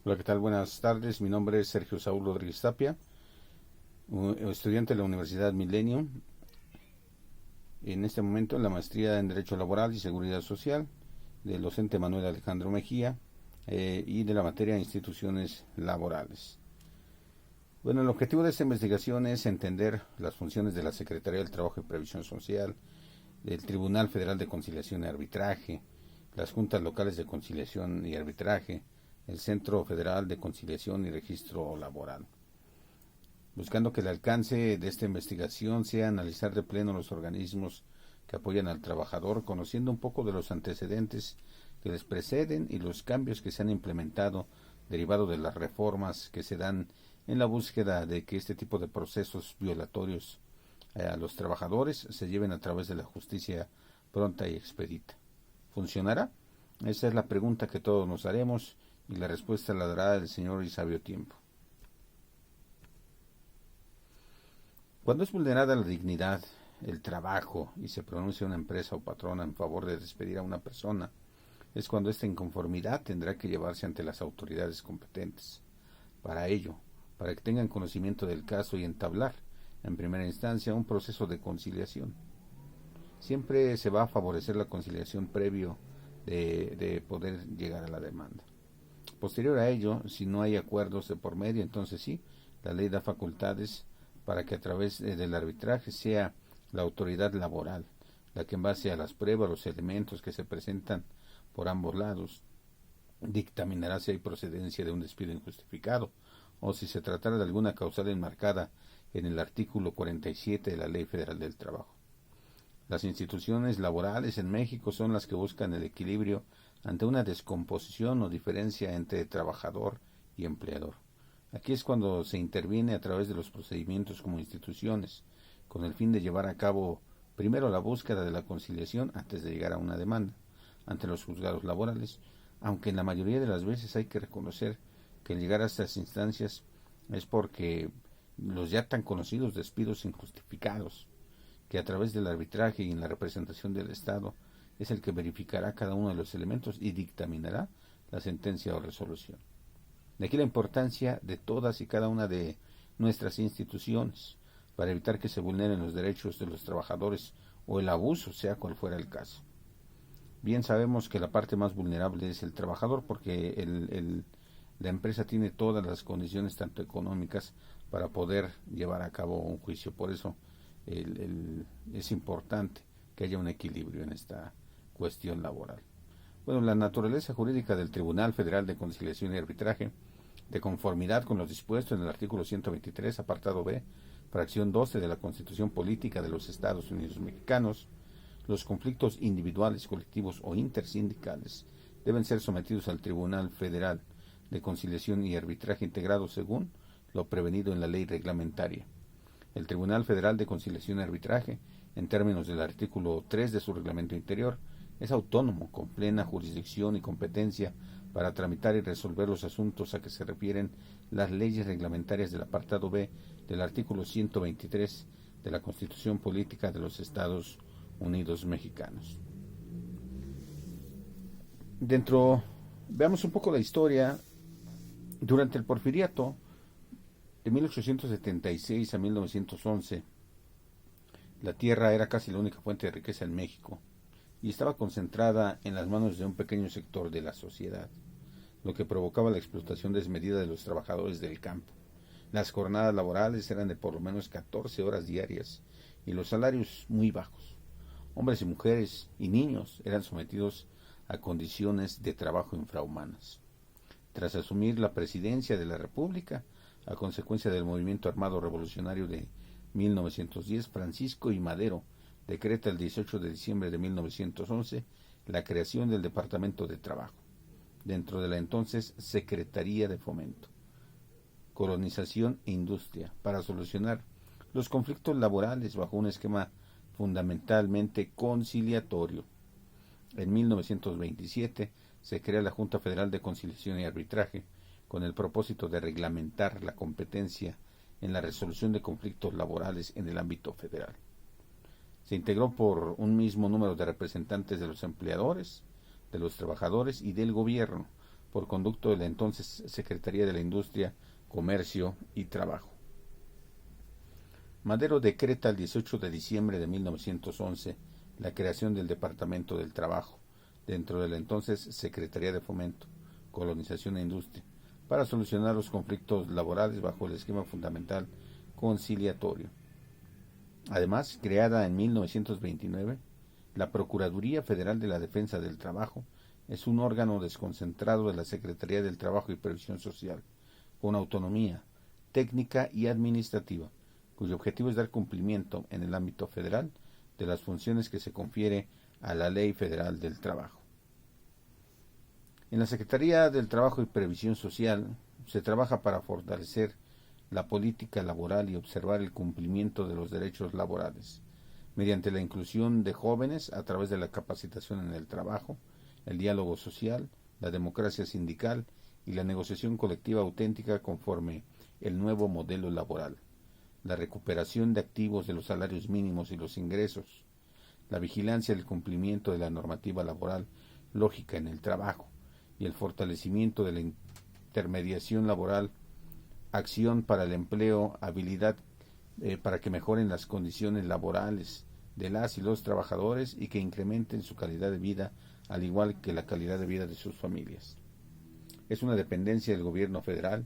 Hola, ¿qué tal? Buenas tardes. Mi nombre es Sergio Saúl Rodríguez Tapia, estudiante de la Universidad Millennium. En este momento en la maestría en Derecho Laboral y Seguridad Social, del docente Manuel Alejandro Mejía, y de la materia de Instituciones Laborales. Bueno, el objetivo de esta investigación es entender las funciones de la Secretaría del Trabajo y Previsión Social, del Tribunal Federal de Conciliación y Arbitraje, las Juntas Locales de Conciliación y Arbitraje, el Centro Federal de Conciliación y Registro Laboral, buscando que el alcance de esta investigación sea analizar de pleno los organismos que apoyan al trabajador, conociendo un poco de los antecedentes que les preceden y los cambios que se han implementado derivado de las reformas que se dan en la búsqueda de que este tipo de procesos violatorios a los trabajadores se lleven a través de la justicia pronta y expedita. ¿Funcionará? Esa es la pregunta que todos nos haremos y la respuesta la dará el señor y sabio tiempo. Cuando es vulnerada la dignidad, el trabajo y se pronuncia una empresa o patrona en favor de despedir a una persona, es cuando esta inconformidad tendrá que llevarse ante las autoridades competentes. Para ello, para que tengan conocimiento del caso y entablar, en primera instancia, un proceso de conciliación. Siempre se va a favorecer la conciliación previo de poder llegar a la demanda. Posterior a ello, si no hay acuerdos de por medio, entonces sí, la ley da facultades para que a través del arbitraje sea la autoridad laboral la que en base a las pruebas, los elementos que se presentan por ambos lados, dictaminará si hay procedencia de un despido injustificado o si se tratara de alguna causal enmarcada en el artículo 47 de la Ley Federal del Trabajo. Las instituciones laborales en México son las que buscan el equilibrio ante una descomposición o diferencia entre trabajador y empleador. Aquí es cuando se interviene a través de los procedimientos como instituciones, con el fin de llevar a cabo primero la búsqueda de la conciliación antes de llegar a una demanda ante los juzgados laborales, aunque en la mayoría de las veces hay que reconocer que el llegar a estas instancias es porque los ya tan conocidos despidos injustificados, que a través del arbitraje y en la representación del Estado es el que verificará cada uno de los elementos y dictaminará la sentencia o resolución. De aquí la importancia de todas y cada una de nuestras instituciones para evitar que se vulneren los derechos de los trabajadores o el abuso, sea cual fuera el caso. Bien sabemos que la parte más vulnerable es el trabajador porque la empresa tiene todas las condiciones, tanto económicas, para poder llevar a cabo un juicio. Por eso es importante que haya un equilibrio en esta cuestión laboral. Bueno, la naturaleza jurídica del Tribunal Federal de Conciliación y Arbitraje, de conformidad con lo dispuesto en el artículo 123, apartado B, fracción 12 de la Constitución Política de los Estados Unidos Mexicanos, los conflictos individuales, colectivos o intersindicales deben ser sometidos al Tribunal Federal de Conciliación y Arbitraje integrado según lo prevenido en la ley reglamentaria. El Tribunal Federal de Conciliación y Arbitraje, en términos del artículo 3 de su reglamento interior, es autónomo, con plena jurisdicción y competencia para tramitar y resolver los asuntos a que se refieren las leyes reglamentarias del apartado B del artículo 123 de la Constitución Política de los Estados Unidos Mexicanos. Veamos un poco la historia. Durante el Porfiriato, de 1876 a 1911, la tierra era casi la única fuente de riqueza en México y estaba concentrada en las manos de un pequeño sector de la sociedad, lo que provocaba la explotación desmedida de los trabajadores del campo. Las jornadas laborales eran de por lo menos 14 horas diarias y los salarios muy bajos. Hombres y mujeres y niños eran sometidos a condiciones de trabajo infrahumanas. Tras asumir la presidencia de la República, a consecuencia del movimiento armado revolucionario de 1910, Francisco I. Madero decreta el 18 de diciembre de 1911 la creación del Departamento de Trabajo, dentro de la entonces Secretaría de Fomento, Colonización e Industria, para solucionar los conflictos laborales bajo un esquema fundamentalmente conciliatorio. En 1927 se crea la Junta Federal de Conciliación y Arbitraje con el propósito de reglamentar la competencia en la resolución de conflictos laborales en el ámbito federal. Se integró por un mismo número de representantes de los empleadores, de los trabajadores y del gobierno, por conducto de la entonces Secretaría de la Industria, Comercio y Trabajo. Madero decreta el 18 de diciembre de 1911 la creación del Departamento del Trabajo, dentro de la entonces Secretaría de Fomento, Colonización e Industria, para solucionar los conflictos laborales bajo el esquema fundamental conciliatorio. Además, creada en 1929, la Procuraduría Federal de la Defensa del Trabajo es un órgano desconcentrado de la Secretaría del Trabajo y Previsión Social, con autonomía técnica y administrativa, cuyo objetivo es dar cumplimiento en el ámbito federal de las funciones que se confiere a la Ley Federal del Trabajo. En la Secretaría del Trabajo y Previsión Social se trabaja para fortalecer la política laboral y observar el cumplimiento de los derechos laborales, mediante la inclusión de jóvenes a través de la capacitación en el trabajo, el diálogo social, la democracia sindical y la negociación colectiva auténtica conforme el nuevo modelo laboral, la recuperación de activos de los salarios mínimos y los ingresos, la vigilancia del cumplimiento de la normativa laboral lógica en el trabajo y el fortalecimiento de la intermediación laboral, acción para el empleo, habilidad para que mejoren las condiciones laborales de las y los trabajadores y que incrementen su calidad de vida, al igual que la calidad de vida de sus familias. Es una dependencia del gobierno federal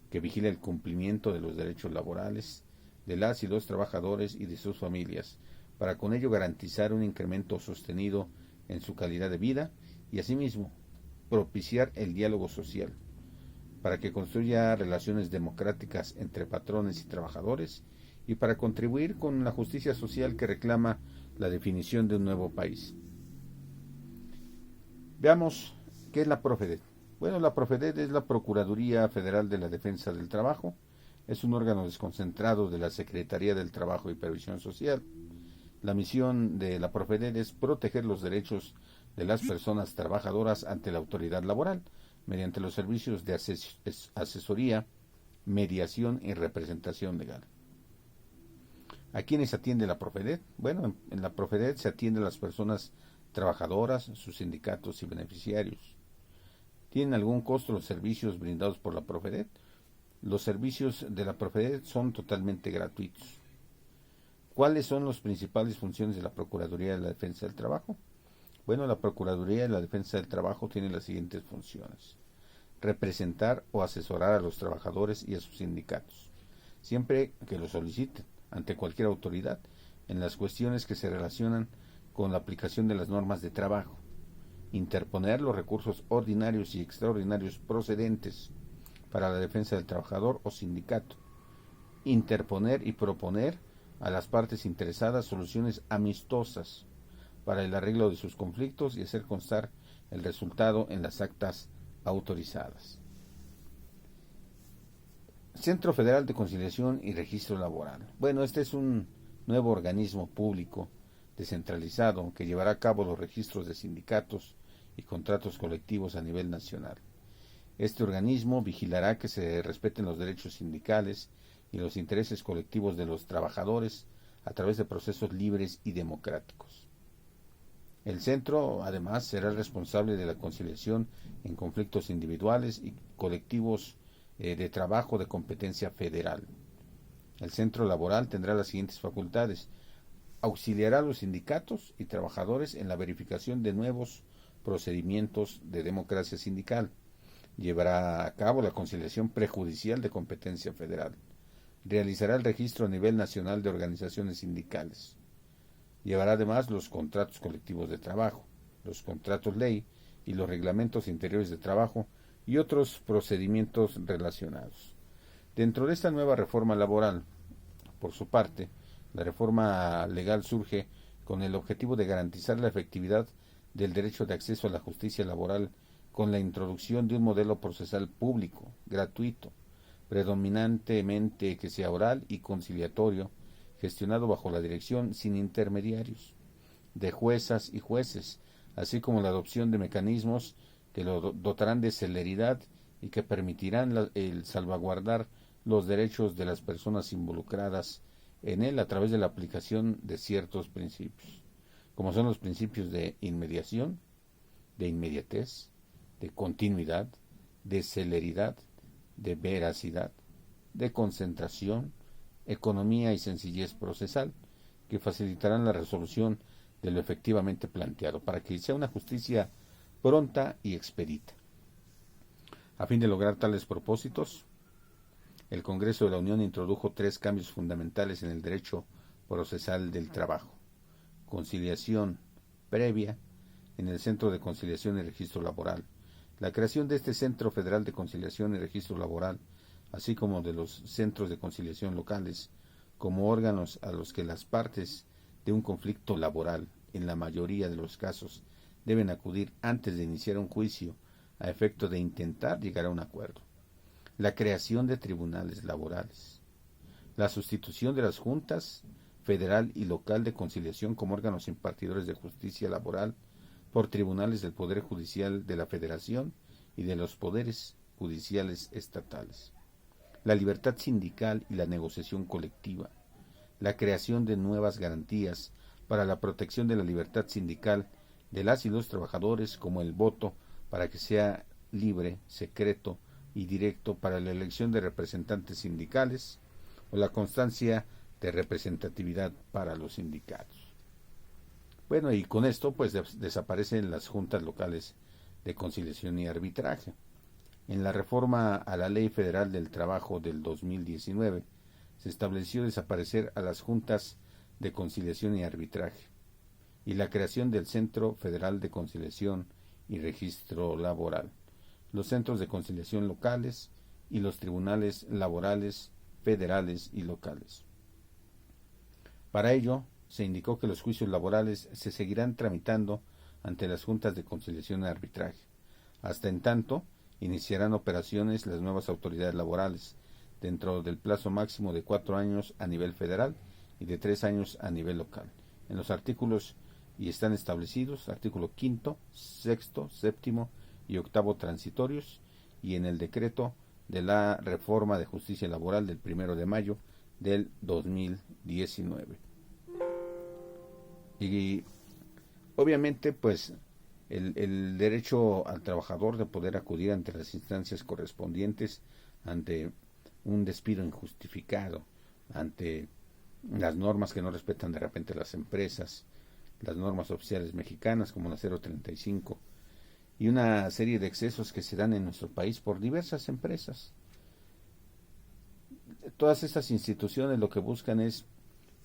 que vigila el cumplimiento de los derechos laborales de las y los trabajadores y de sus familias, para con ello garantizar un incremento sostenido en su calidad de vida y asimismo propiciar el diálogo social, para que construya relaciones democráticas entre patrones y trabajadores y para contribuir con la justicia social que reclama la definición de un nuevo país. Veamos qué es la Profedet. Bueno, la Profedet es la Procuraduría Federal de la Defensa del Trabajo, es un órgano desconcentrado de la Secretaría del Trabajo y Previsión Social. La misión de la Profedet es proteger los derechos de las personas trabajadoras ante la autoridad laboral, mediante los servicios de asesoría, mediación y representación legal. ¿A quiénes atiende la Profedet? Bueno, en la Profedet se atiende a las personas trabajadoras, sus sindicatos y beneficiarios. ¿Tienen algún costo los servicios brindados por la Profedet? Los servicios de la Profedet son totalmente gratuitos. ¿Cuáles son las principales funciones de la Procuraduría de la Defensa del Trabajo? Bueno, la Procuraduría de la Defensa del Trabajo tiene las siguientes funciones: representar o asesorar a los trabajadores y a sus sindicatos, siempre que lo soliciten, ante cualquier autoridad, en las cuestiones que se relacionan con la aplicación de las normas de trabajo, interponer los recursos ordinarios y extraordinarios procedentes para la defensa del trabajador o sindicato, interponer y proponer a las partes interesadas soluciones amistosas para el arreglo de sus conflictos y hacer constar el resultado en las actas autorizadas. Centro Federal de Conciliación y Registro Laboral. Bueno, este es un nuevo organismo público descentralizado que llevará a cabo los registros de sindicatos y contratos colectivos a nivel nacional. Este organismo vigilará que se respeten los derechos sindicales y los intereses colectivos de los trabajadores a través de procesos libres y democráticos. El centro, además, será el responsable de la conciliación en conflictos individuales y colectivos de trabajo de competencia federal. El centro laboral tendrá las siguientes facultades: auxiliará a los sindicatos y trabajadores en la verificación de nuevos procedimientos de democracia sindical, llevará a cabo la conciliación prejudicial de competencia federal, realizará el registro a nivel nacional de organizaciones sindicales, llevará además los contratos colectivos de trabajo, los contratos ley y los reglamentos interiores de trabajo y otros procedimientos relacionados. Dentro de esta nueva reforma laboral, por su parte, la reforma legal surge con el objetivo de garantizar la efectividad del derecho de acceso a la justicia laboral con la introducción de un modelo procesal público, gratuito, predominantemente que sea oral y conciliatorio, gestionado bajo la dirección sin intermediarios de juezas y jueces, así como la adopción de mecanismos que lo dotarán de celeridad y que permitirán el salvaguardar los derechos de las personas involucradas en él a través de la aplicación de ciertos principios, como son los principios de inmediación, de inmediatez, de continuidad, de celeridad, de veracidad, de concentración, economía y sencillez procesal, que facilitarán la resolución de lo efectivamente planteado, para que sea una justicia pronta y expedita. A fin de lograr tales propósitos, el Congreso de la Unión introdujo 3 cambios fundamentales en el derecho procesal del trabajo: conciliación previa en el Centro de Conciliación y Registro Laboral, la creación de este Centro Federal de Conciliación y Registro Laboral, así como de los centros de conciliación locales, como órganos a los que las partes de un conflicto laboral, en la mayoría de los casos, deben acudir antes de iniciar un juicio a efecto de intentar llegar a un acuerdo. La creación de tribunales laborales. La sustitución de las juntas federal y local de conciliación como órganos impartidores de justicia laboral por tribunales del Poder Judicial de la Federación y de los poderes judiciales estatales. La libertad sindical y la negociación colectiva. La creación de nuevas garantías para la protección de la libertad sindical de las y los trabajadores, como el voto para que sea libre, secreto y directo para la elección de representantes sindicales, o la constancia de representatividad para los sindicatos. Bueno, y con esto pues desaparecen las juntas locales de conciliación y arbitraje. En la reforma a la Ley Federal del Trabajo del 2019 se estableció desaparecer a las juntas de conciliación y arbitraje y la creación del Centro Federal de Conciliación y Registro Laboral, los centros de conciliación locales y los tribunales laborales federales y locales. Para ello, se indicó que los juicios laborales se seguirán tramitando ante las juntas de conciliación y arbitraje. Hasta en tanto, iniciarán operaciones las nuevas autoridades laborales, dentro del plazo máximo de 4 años a nivel federal y de 3 años a nivel local. En los artículos y están establecidos, artículo 5, 6, 7 y 8 transitorios, y en el decreto de la reforma de justicia laboral del 1 de mayo del 2019. Y obviamente pues el derecho al trabajador de poder acudir ante las instancias correspondientes ante un despido injustificado, ante las normas que no respetan de repente las empresas, las normas oficiales mexicanas como la 035 y una serie de excesos que se dan en nuestro país por diversas empresas. Todas estas instituciones lo que buscan es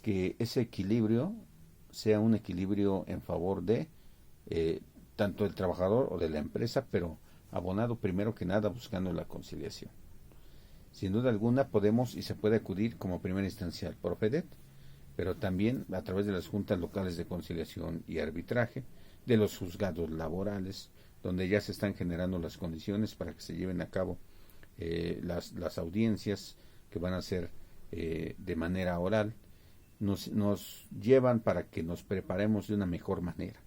que ese equilibrio sea un equilibrio en favor de tanto del trabajador o de la empresa, pero abonado primero que nada buscando la conciliación. Sin duda alguna podemos y se puede acudir como primera instancia al Profedet, pero también a través de las juntas locales de conciliación y arbitraje, de los juzgados laborales, donde ya se están generando las condiciones para que se lleven a cabo las audiencias que van a ser de manera oral, nos llevan para que nos preparemos de una mejor manera,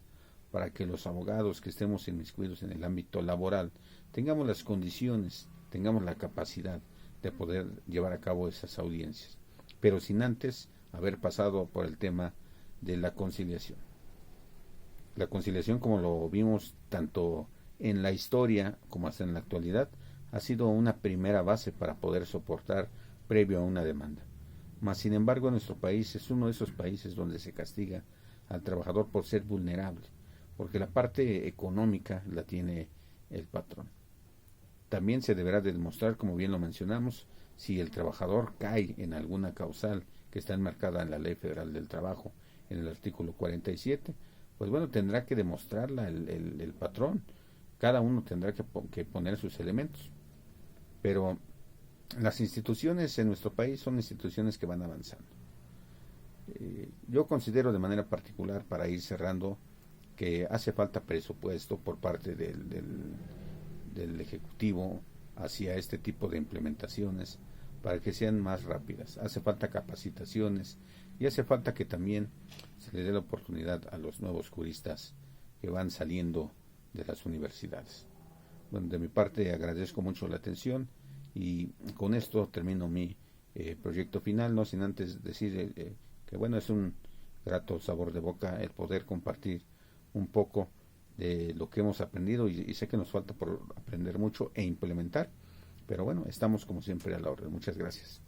para que los abogados que estemos inmiscuidos en el ámbito laboral tengamos las condiciones, tengamos la capacidad de poder llevar a cabo esas audiencias, pero sin antes haber pasado por el tema de la conciliación. La conciliación, como lo vimos tanto en la historia como hasta en la actualidad, ha sido una primera base para poder soportar previo a una demanda. Mas, sin embargo, nuestro país es uno de esos países donde se castiga al trabajador por ser vulnerable, porque la parte económica la tiene el patrón. También se deberá de demostrar, como bien lo mencionamos, si el trabajador cae en alguna causal que está enmarcada en la Ley Federal del Trabajo, en el artículo 47, pues bueno, tendrá que demostrarla el patrón. Cada uno tendrá que poner sus elementos. Pero las instituciones en nuestro país son instituciones que van avanzando. Yo considero de manera particular, para ir cerrando, que hace falta presupuesto por parte del Ejecutivo hacia este tipo de implementaciones para que sean más rápidas. Hace falta capacitaciones y hace falta que también se le dé la oportunidad a los nuevos juristas que van saliendo de las universidades. Bueno, de mi parte agradezco mucho la atención y con esto termino mi proyecto final, no sin antes decir que bueno, es un grato sabor de boca el poder compartir un poco de lo que hemos aprendido y sé que nos falta por aprender mucho e implementar, pero bueno, estamos como siempre a la orden. Muchas gracias.